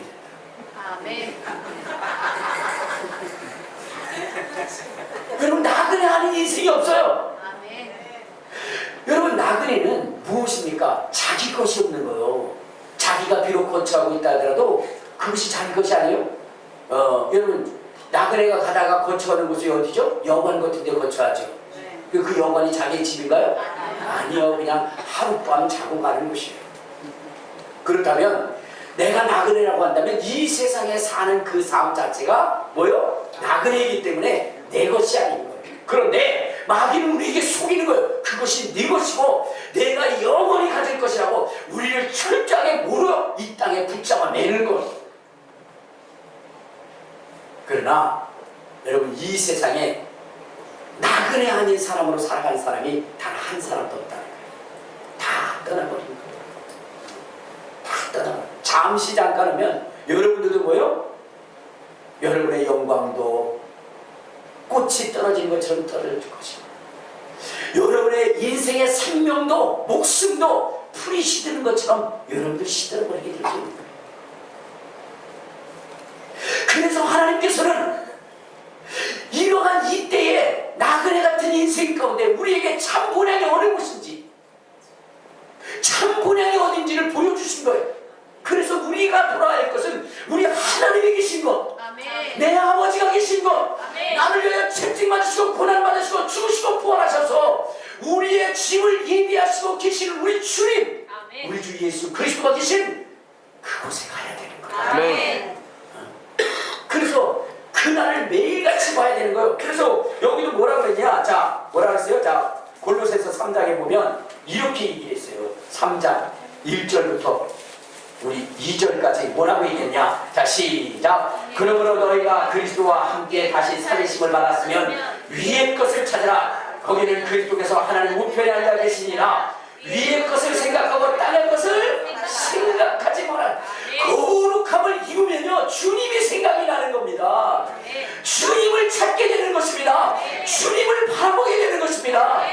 아멘. 여러분, 나그네 아닌 인생이 없어요. 아멘. 여러분, 나그네는 무엇입니까? 자기 것이 없는 거예요. 자기가 비록 거처하고 있다 하더라도 그것이 자기 것이 아니에요. 여러분, 나그네가 가다가 거처하는 곳이 어디죠? 여관 같은 데 거처하죠. 그 여관이 자기의 집인가요? 아니요. 그냥 하룻밤 자고 가는 곳이에요. 그렇다면 내가 나그네라고 한다면 이 세상에 사는 그 삶 자체가 뭐요? 나그네이기 때문에 내 것이 아닌 거예요. 그런데 마귀는 우리에게 속이는 거예요. 그것이 네 것이고 내가 영원히 가질 것이라고 우리를 철저하게 모르어 이 땅에 붙잡아 매는 거예요. 그러나 여러분 이 세상에 나그네 아닌 사람으로 살아가는 사람이 단 한 사람도 없다는 거예요. 다 떠나버린 거예요. 다 떠나버린. 잠시 잠깐이면 여러분들도 뭐요? 여러분의 영광도 꽃이 떨어진 것처럼 떨어질 것입니다. 여러분의 인생의 생명도 목숨도 풀이 시드는 것처럼 여러분들 시들어버리게 될 겁니다. 그래서 하나님께서는 이러한 이때에 나그네 같은 인생 가운데 우리에게 참 본향이 어느 곳인지, 참 본향이 어딘지를 보여주신 거예요. 그래서 우리가 돌아야 할 것은 우리 하나님이 계신 것, 아멘. 내 아버지가 계신 것, 아멘. 나를 위하여 채찍 맞으시고 고난 받으시고 죽으시고 부활하셔서 우리의 짐을 예비하시고 계시는 우리 주님, 아멘. 우리 주 예수 그리스도가 계신 그곳에 가야 되는 거예요. 아멘. 그래서 그날을 매일같이 봐야 되는 거예요. 그래서 여기도 뭐라 그랬냐? 자, 뭐라 그랬어요? 자, 골로새서 3장에 보면 이렇게 얘기했어요. 3장 1절부터 우리 2절까지 뭐라고 얘기했냐? 자, 시작. 그러므로 너희가 그리스도와 함께 다시 살리심을 받았으면 위의 것을 찾으라. 거기는 그리스도께서 하나님 우편에 앉아 계시니라. 위의 것을 생각하고 땅의 것을 생각하지 마라. 거룩함을 입으면요 주님이 생각이 나는 겁니다. 주님을 찾게 되는 것입니다. 주님을 바라보게 되는 것입니다.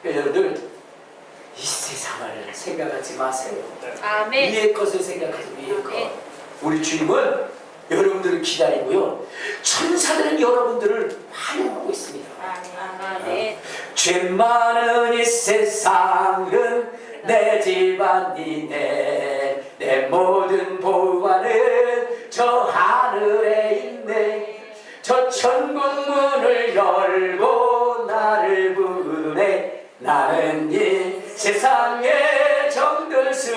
여러분들 이 세상을 생각하지 마세요. 아멘. 위의 것을 생각하지. 위의 것. 우리 주님은 여러분들을 기다리고요 천사들은 여러분들을 환영하고 있습니다. 아멘. 죄 많은 이 세상은 내 집안이네. 내 모든 보관은 저 하늘에 있네. 저 천국 문을 열고 나를 부르네. 나는 이 세상에 정들 수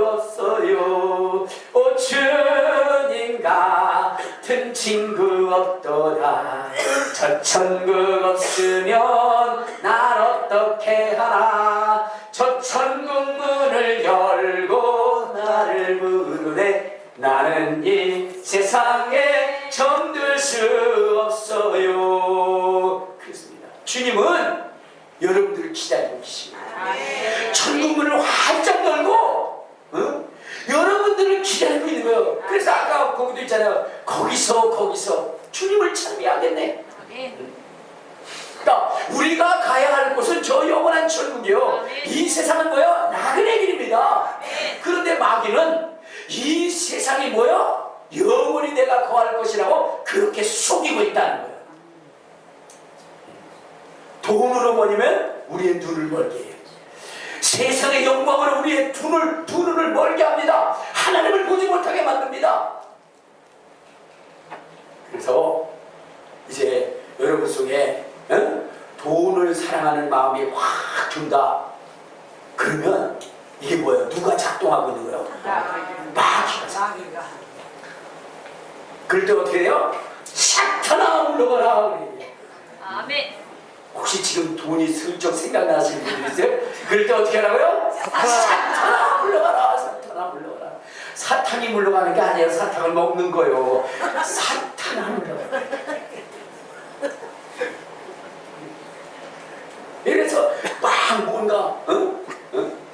없어요. 오 주님 같은 친구 없도다. 저 천국 없으면 난 어떻게 하나. 저 천국 문을 열고 나를 부르네. 나는 이 세상에 정들 수 없어요. 그렇습니다. 주님은 여러분들을 기다리고 계십니다. 천국 문을 활짝 열고 여러분들을 기다리고 있는 거예요. 그래서 아까 거기도 있잖아요. 거기서 주님을 찬미하겠네. 그러니까 우리가 가야 할 곳은 저 영원한 천국이요. 이 세상은 뭐요? 나그네 길입니다. 그런데 마귀는 이 세상이 뭐요? 영원히 내가 거할 것이라고 그렇게 속이고 있다는 거예요. 돈으로 버리면 우리의 눈을 멀게 해요. 세상의 영광으로 우리의 두 눈을 멀게 합니다. 하나님을 보지 못하게 만듭니다. 그래서 이제 여러분 속에 돈을 사랑하는 마음이 확 든다. 그러면 이게 뭐예요? 누가 작동하고 있는 거예요? 마귀가. 그럴 때 어떻게 돼요? 사탄아 물러가라. 아멘. 혹시 지금 돈이 슬쩍 생각나시는 분들 있어요? 그럴 때 어떻게 하라고요? 사탄아 물러가라. 사탄아 물러가라. 사탄이 물러가는 게 아니에요. 사탄을 먹는 거예요. 사탄아 물러가라. 이래서 막 뭔가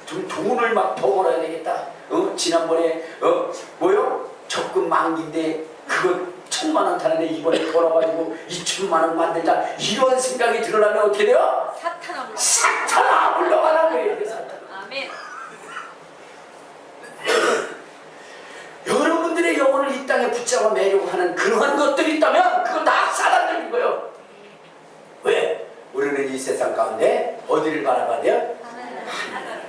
좀 돈을 막 더 벌어야 되겠다. 지난번에 뭐요? 적금 만기인데 그거 1,000만 원 타는데 이번에 벌어가지고 2,000만 원 만들자. 이런 생각이 들어나면 어떻게 돼요? 사탄아 물러가라 그래요. 아멘. 여러분들의 영혼을 이 땅에 붙잡아 매려고 하는 그러한 것들이 있다면 그건 다 사단적인 거예요. 왜? 우리는 이 세상 가운데 어디를 바라봐야 돼요? 하늘.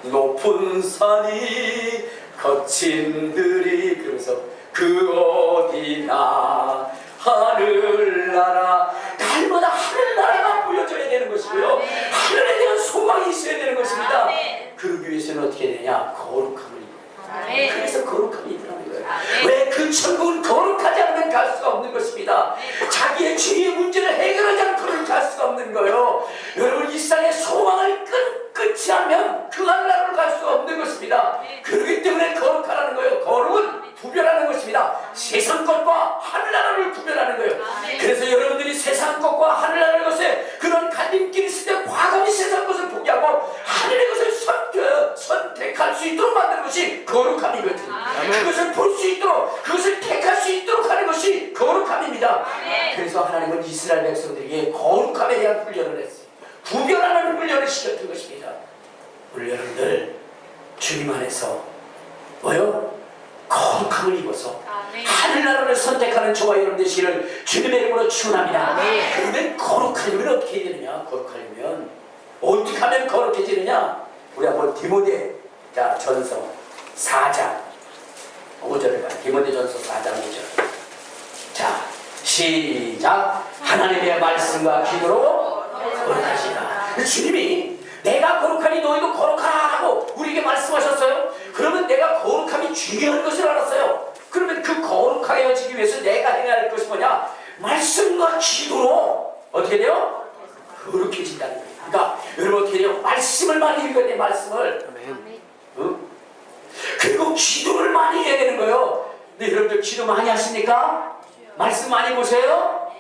높은 산이 거친 들이 그러면서 그 어디나 하늘나라. 날마다 하늘나라가 보여져야 되는 것이고요. 하늘에 대한 소망이 있어야 되는 것입니다. 그러기 위해서는 어떻게 되냐? 거룩함을 입어요. 그래서 거룩함이 입으라는 거예요. 왜? 그 천국은 거룩하지 않으면 갈 수가 없는 것입니다. 자기의 죄의 문제를 해결하지 않고는 갈 수가 없는 거예요. 여러분 이 세상의 소망을 끊지 않으면 그 하늘나라로 갈 수가 없는 것입니다. 그렇기 때문에 거룩하라는 거예요. 거룩은 만드는 것이 거룩함이거든. 그것을 볼 수 있도록, 그것을 택할 수 있도록 하는 것이 거룩함입니다. 그래서 하나님은 이스라엘 백성들에게 거룩함에 대한 훈련을 했어요. 구별하는 훈련을 시켰던 것입니다. 우리 여러분들 주님 안에서 뭐요? 거룩함을 입어서 하늘나라를 선택하는 저와 여러분 되시기를 주님의 이름으로 축원합니다. 그런데 거룩하려면 어떻게 해야 되느냐? 거룩하려면 어떻게 하면 거룩해지느냐? 우리 한번 디모데 전서 4장 5절을 봐요. 디모데 전서 4장 5절. 자, 시작. 하나님의 말씀과 기도로 거룩하시라. 주님이 내가 거룩하니 너희도 거룩하라 하고 우리에게 말씀하셨어요. 그러면 내가 거룩함이 중요한 것을 알았어요. 그러면 그 거룩하여지기 위해서 내가 해야 할 것이 뭐냐? 말씀과 기도로 어떻게 돼요? 거룩해진다는 거예요. 그러니까 여러분 어떻게 돼요? 말씀을 많이 읽어야 돼. 말씀을. 응? 그리고 기도를 많이 해야 되는 거예요. 근데 여러분들 기도 많이 하십니까? 말씀 많이 보세요?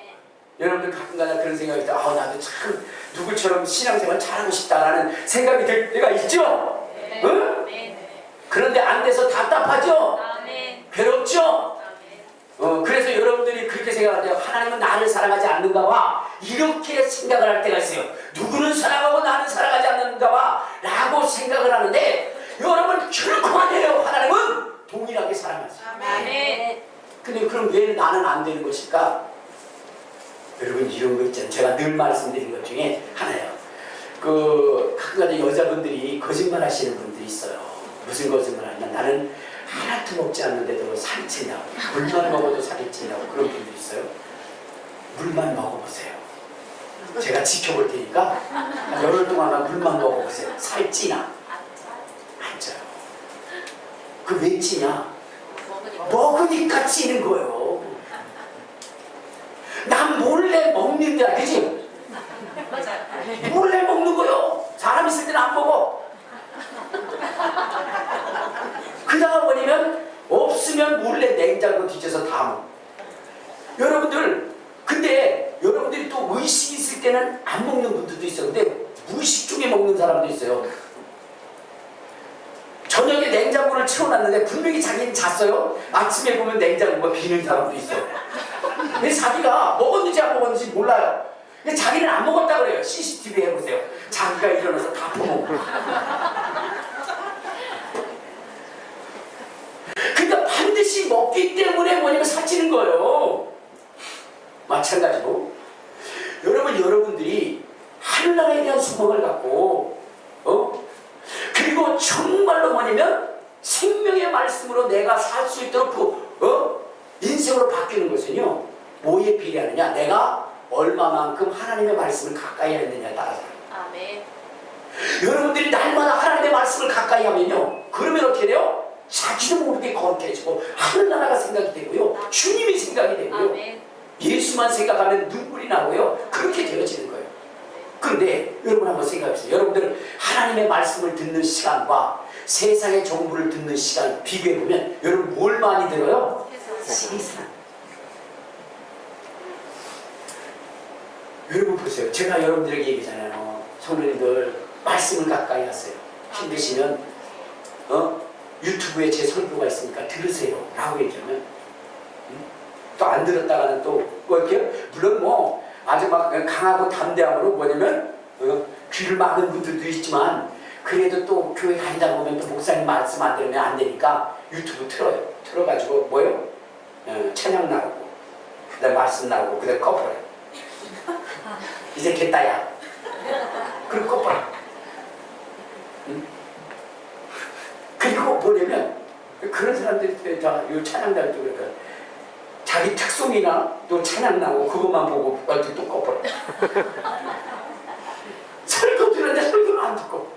여러분들 가끔가다 그런 생각이 들어요. 아, 나도 참 누구처럼 신앙생활 잘하고 싶다라는 생각이 들 때가 있죠? 응? 그런데 안 돼서 답답하죠? 괴롭죠? 그래서 여러분들이 그렇게 생각할 때 하나님은 나를 사랑하지 않는가 봐 이렇게 생각을 할 때가 있어요. 누구는 사랑하고 나는 사랑하지 않는가 봐 라고 생각을 하는데 여러분 결코 아니에요. 하나님은 동일하게 사랑하세요. 근데 그럼 왜 나는 안 되는 것일까? 여러분 이런 거 있잖아요. 제가 늘 말씀드린 것 중에 하나예요. 가끔가다 여자분들이 거짓말 하시는 분들이 있어요. 무슨 거짓말 하냐면 나는 하나도 먹지 않는데도 살이 찐다고, 물만 먹어도 살이 찐다고 그런 분들이 있어요. 물만 먹어보세요. 제가 지켜볼 테니까 열흘 동안 물만 먹어보세요. 살이 찌나? 안 쪄요. 그 왜 찌냐? 먹으니까 찌는 거예요. 난 몰래 먹는다, 그지? 맞아요. 몰래 먹는 거요. 사람 있을 때는 안 먹어. 그다가 뭐냐면 없으면 몰래 냉장고 뒤져서 다 먹어. 여러분들 근데 여러분들이 또 의식이 있을 때는 안 먹는 분들도 있어요. 근데 무의식 중에 먹는 사람도 있어요. 저녁에 냉장고를 채워놨는데 분명히 자기는 잤어요. 아침에 보면 냉장고가 비는 사람도 있어요. 근데 자기가 먹었는지 안 먹었는지 몰라요. 근데 자기는 안 먹었다고 그래요. CCTV 해보세요. 자기가 일어나서 다 퍼먹고. 그러니까 반드시 먹기 때문에 뭐냐면 살찌는 거예요. 마찬가지로 여러분들이 하늘나라에 대한 소망을 갖고 그리고 정말로 뭐냐면 생명의 말씀으로 내가 살 수 있도록 인생으로 바뀌는 것은요 뭐에 비례하느냐? 내가 얼마만큼 하나님의 말씀을 가까이 했느냐에 따라서. 아멘. 여러분들이 날마다 하나님의 말씀을 가까이 하면요 그러면 어떻게 돼요? 자기도 모르게 거룩해지고 하늘나라가 생각이 되고요 주님이 생각이 되고요 아멘. 예수만 생각하면 눈물이 나고요 그렇게 되어지는 거예요. 그런데 여러분 한번 생각해보세요. 여러분들은 하나님의 말씀을 듣는 시간과 세상의 정보를 듣는 시간 비교해보면 여러분 뭘 많이 들어요? 세상. 여러분 보세요. 제가 여러분들에게 얘기하잖아요. 성도님들 말씀을 가까이 하세요. 힘드시면 유튜브에 제 설교가 있으니까 들으세요 라고 얘기하면 또 안 들었다가는 또 이렇게 물론 뭐 아주 막 강하고 담대함으로 뭐냐면 귀를 막는 분들도 있지만 그래도 또 교회 다니다 보면 또 목사님 말씀 안 들으면 안 되니까 유튜브 틀어요. 틀어가지고 뭐요? 찬양 나오고 그다음 말씀 나오고 그다음 커플해. 이제 겠다야. 그리고 커플해. 그리고 뭐냐면 그런 사람들이 다 요 찬양단도 그러니까 자기 특송이나 또 찬양 나오고 그것만 보고 어떻게 또 꺼버려. 설교 들었는데 설교는 안 듣고.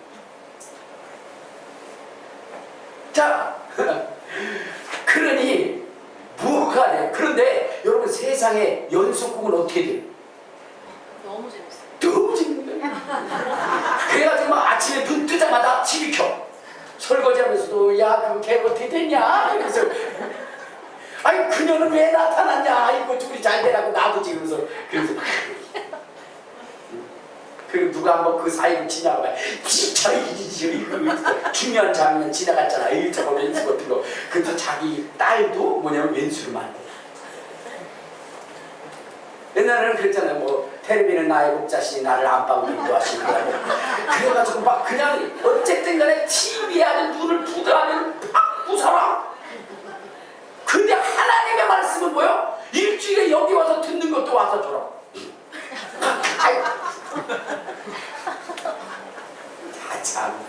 자, 그러니 뭐가 돼요? 그런데 여러분 세상의 연속곡은 어떻게 돼요? 너무 재밌어요. 너무 재밌는 거예요. 그래가지고 막 아침에 눈 뜨자마자 TV 켜. 설거지하면서도 야 그 걔 어떻게 됐냐? 그래서 아니 그녀는 왜 나타났냐? 이거 둘이 잘 되라고 놔두지. 그래서 그리고 누가 한번 그 사이를 지나가면 진짜 중요한 장면 지나갔잖아. 이 저거 왼수 같은 거. 그래서 자기 딸도 뭐냐면 왼수를 만들어. 옛날에는 그랬잖아요. 뭐 텔레비는 나의 목자시니 나를 안방으로 인도하시는 거야. 그래가지고 막 그냥 어쨌든 간에 TV에 아주 눈을 부드하면 팍 부숴라. 근데 하나님의 말씀은 뭐요? 일주일에 여기 와서 듣는 것도 와서 줘라. 아이고. 아, 참.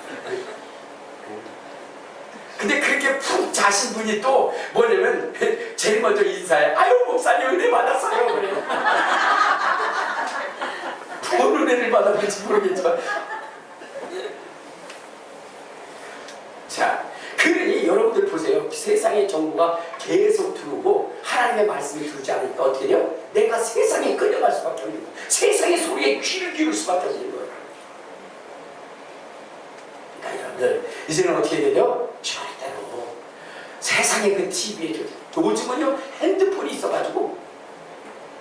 근데 그렇게 푹 자신 분이 또 뭐냐면 제일 먼저 인사해. 아유 목사님 은혜 받았어요. 그래. 뭔 은혜를 받았는지 모르겠지만. 자, 그러니 여러분들 보세요. 세상의 정보가 계속 들어오고 하나님의 말씀이 들어오지 않으니까 어떻게 돼요? 내가 세상에 끌려갈 수밖에 없는 거예요. 세상의 소리에 귀를 기울 수밖에 없는 거예요. 그러니까 여러분들 이제는 어떻게 돼요? 절대로 세상의 그 TV에 요즘은요 핸드폰이 있어가지고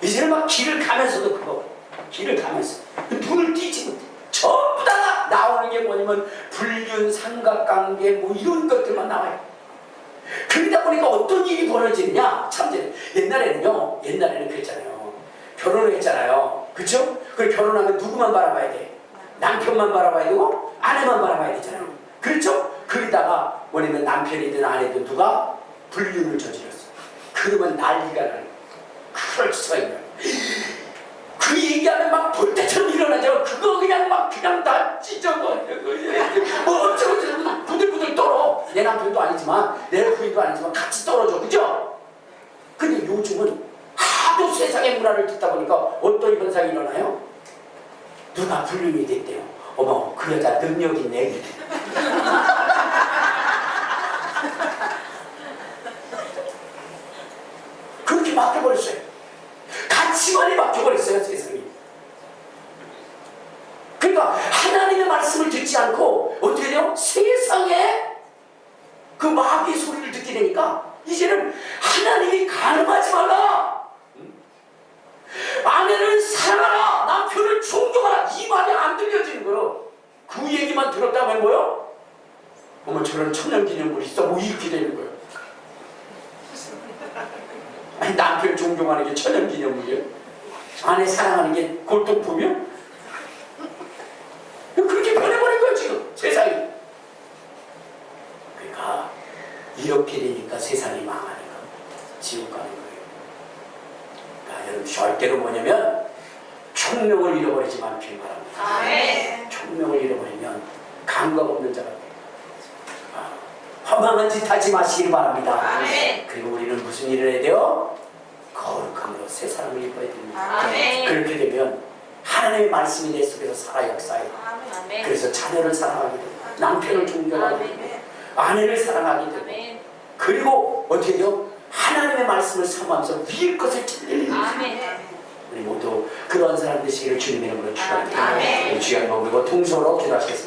이제는 막 길을 가면서도 그거 길을 가면서 눈을 띄지 못해. 전부 다 나오는 게 뭐냐면 불륜, 삼각관계 뭐 이런 것들만 나와요. 그러다 보니까 어떤 일이 벌어지느냐. 참 옛날에는 그랬잖아요. 결혼을 했잖아요. 그쵸? 그리고 결혼하면 누구만 바라봐야 돼? 남편만 바라봐야 되고 아내만 바라봐야 되잖아요. 그렇죠? 그러다가 뭐냐면 남편이든 아내든 누가 불륜을 저질렀어. 그러면 난리가 나요. 그럴 수가 있나요? 그 얘기하면 막 볼 때처럼 일어나죠. 그거 그냥 다 찢어버려. 뭐 어쩌고 부들부들 떨어. 내 남편도 아니지만 내 부인도 아니지만 같이 떨어져. 그죠? 근데 요즘은 하도 세상의 문화를 듣다 보니까 어떤 현상이 일어나요? 누가 불륜이 됐대요. 어머 그 여자 능력 있네. 그렇게 바뀌어버렸어요. 가치관이 바뀌어버렸어요. 세상이. 그러니까 하나님의 말씀을 듣지 않고 어떻게 돼요? 세상에 그 마귀의 소리를 듣게 되니까 이제는 하나님이 가늠하지 말라, 아내를 사랑하라, 남편을 존경하라, 이 말이 안 들려지는 거예요. 그 얘기만 들었다면 뭐요? 어머 저런 천연기념물이 있어 뭐 이렇게 되는 거예요. 아니 남편 존경하는 게 천연기념물이에요? 아내 사랑하는 게 골동품이요? 그렇게 변해버린 거예요 지금 세상이. 그러니까 이렇게 되니까 세상이 망하는 거예요. 지옥 가는 거예요. 그러니까 여러분 절대로 뭐냐면 총명을 잃어버리지 않길 바랍니다. 아멘. 총명을 잃어버리면 감각 없는 자가 돼요. 허망한 짓 하지 마시길 바랍니다. 아멘. 그리고 우리는 무슨 일을 해야 돼요? 거룩함으로 새 사람을 입어야 됩니다. 아멘. 그렇게 되면 하나님의 말씀이 내 속에서 살아 역사해요. 아멘. 그래서 자녀를 사랑하게 되고 남편을 존경하게 되고 아멘. 아내를 사랑하게 되고 아멘. 그리고 어떻게 돼요? 하나님의 말씀을 사모하면서 위의 것을 찾는 아멘. 우리 모두 그런 사람 되시기를 주님의 이름으로 축원합니다. 아멘. 주여 한번 그리고 통성으로 기도하시겠습니다.